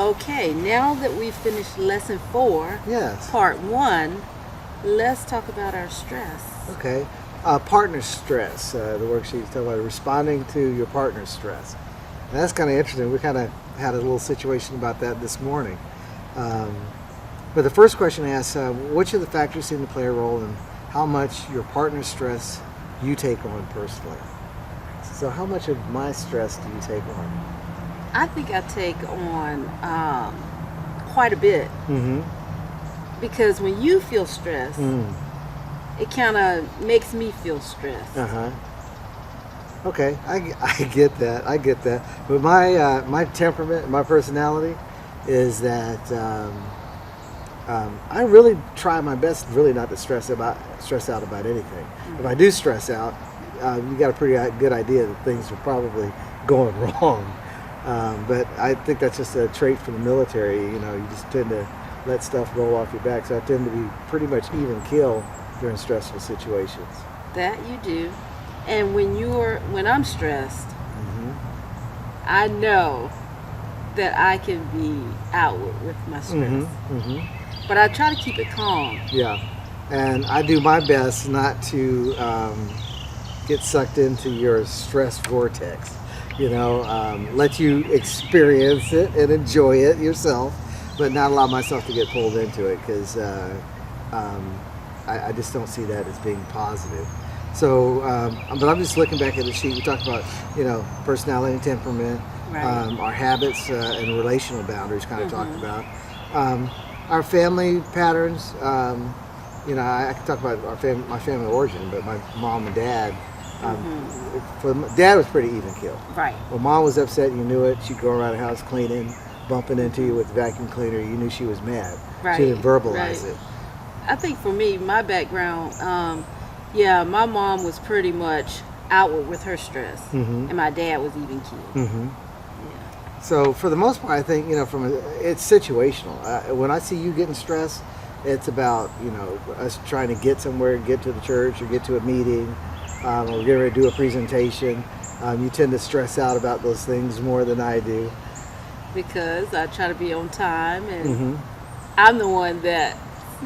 Okay, now that we've finished lesson 4, Yes. part 1, let's talk about our stress. Okay. Partner stress. The worksheet talking about responding to your partner's stress. And that's kind of interesting. We kind of had a little situation about that this morning. But the first question asks, which of the factors seem to play a role in how much your partner's stress you take on personally? So how much of my stress do you take on? I think I take on quite a bit Mm-hmm. because when you feel stressed, Mm. it kind of makes me feel stressed. Uh-huh. Okay, I get that. I get that. But my temperament, my personality, is that I really try my best, really not to stress out about anything. If I do stress out, you got a pretty good idea that things are probably going wrong. But I think that's just a trait from the military. You know, you just tend to let stuff roll off your back. So I tend to be pretty much even keel during stressful situations. That you do. And when I'm stressed, Mm-hmm. I know that I can be outward with my stress. Mm-hmm. Mm-hmm. But I try to keep it calm. Yeah, and I do my best not to get sucked into your stress vortex. You know, let you experience it and enjoy it yourself, but not allow myself to get pulled into it because I just don't see that as being positive. So, but I'm just looking back at the sheet. We talked about, you know, personality and temperament, Right. our habits and relational boundaries. Kind of talked Mm-hmm. about our family patterns. You know, I can talk about my family origin, but my mom and dad. Dad was pretty even keel. Right. When mom was upset, you knew it. She'd go around the house cleaning, bumping into you with the vacuum cleaner. You knew she was mad. Right. She didn't verbalize Right. it. I think for me, my background, yeah, my mom was pretty much outward with her stress, Mhm. and my dad was even keel. Mm-hmm. Yeah. So for the most part, I think, you know, it's situational. When I see you getting stressed, it's about, you know, us trying to get somewhere, get to the church or get to a meeting, or get ready to do a presentation. You tend to stress out about those things more than I do. Because I try to be on time, and Mm-hmm. I'm the one that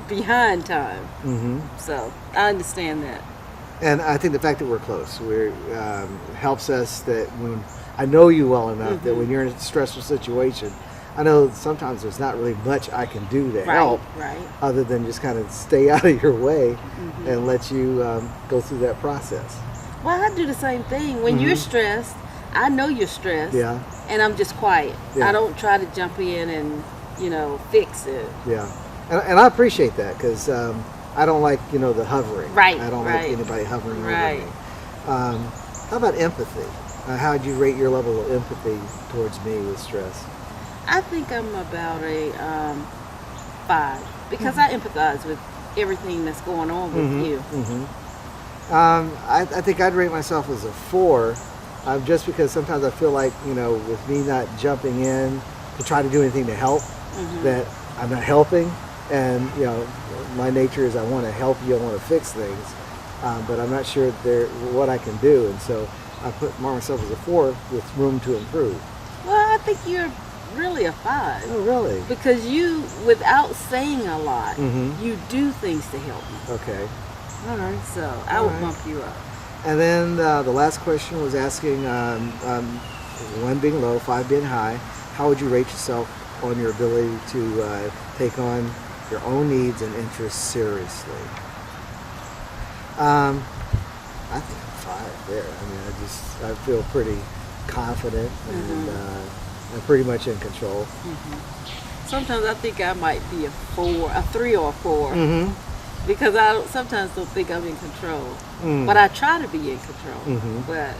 behind time. Mm-hmm. So I understand that. And I think the fact that we're close, helps us that when I know you well enough that when you're in a stressful situation, I know sometimes there's not really much I can do to help Right. other than just kind of stay out of your way and let you go through that process. Well, I do the same thing. When you're stressed, I know you're stressed. Yeah. And I'm just quiet. Yeah. I don't try to jump in and, fix it. Yeah. And I appreciate that because I don't like, you know, the hovering. Right, I don't like right. anybody hovering Right. over me. How about empathy? How would you rate your level of empathy towards me with stress? I think I'm about a 5 because I empathize with everything that's going on with you. I think I'd rate myself as a 4, just because sometimes I feel like, you know, with me not jumping in to try to do anything to help, that I'm not helping. And, you know, my nature is I want to help you, I want to fix things, but I'm not sure what I can do. And so I put myself as a 4 with room to improve. Well, I think you're really a 5 Oh, really? because you, without saying a lot, Mhm. you do things to help me. Okay. All right. So I All would right. bump you up. And then the last question was asking, 1 being low, 5 being high, how would you rate yourself on your ability to take on your own needs and interests seriously? I think I'm 5 there. I mean, I feel pretty confident and I'm pretty much in control. Sometimes I think I might be a 3 or a 4. Mm-hmm. Because I sometimes don't think I'm in control. But I try to be in control. But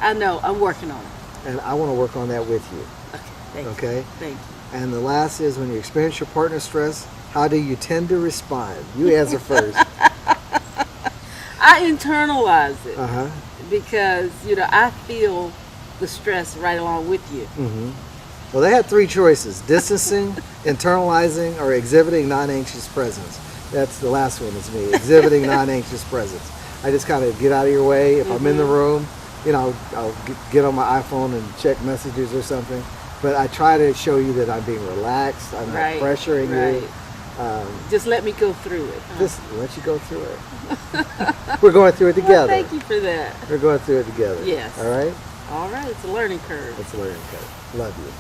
I know I'm working on it. And I want to work on that with you. Okay. Thank you. Okay? Thank you. And the last is when you experience your partner's stress, how do you tend to respond? You answer first. I internalize it Uh-huh. because, I feel the stress right along with you. Well, they had 3 choices: distancing, internalizing, or exhibiting non-anxious presence. That's the last one is me, exhibiting non-anxious presence. I just kind of get out of your way. If I'm in the room, I'll get on my iPhone and check messages or something. but I try to show you that I'm being relaxed. I'm not pressuring you. Just let me go through it. Just let you go through it. We're going through it together. Well, thank you for that. We're going through it together. Yes. All right? All right. It's a learning curve. It's a learning curve. Love you.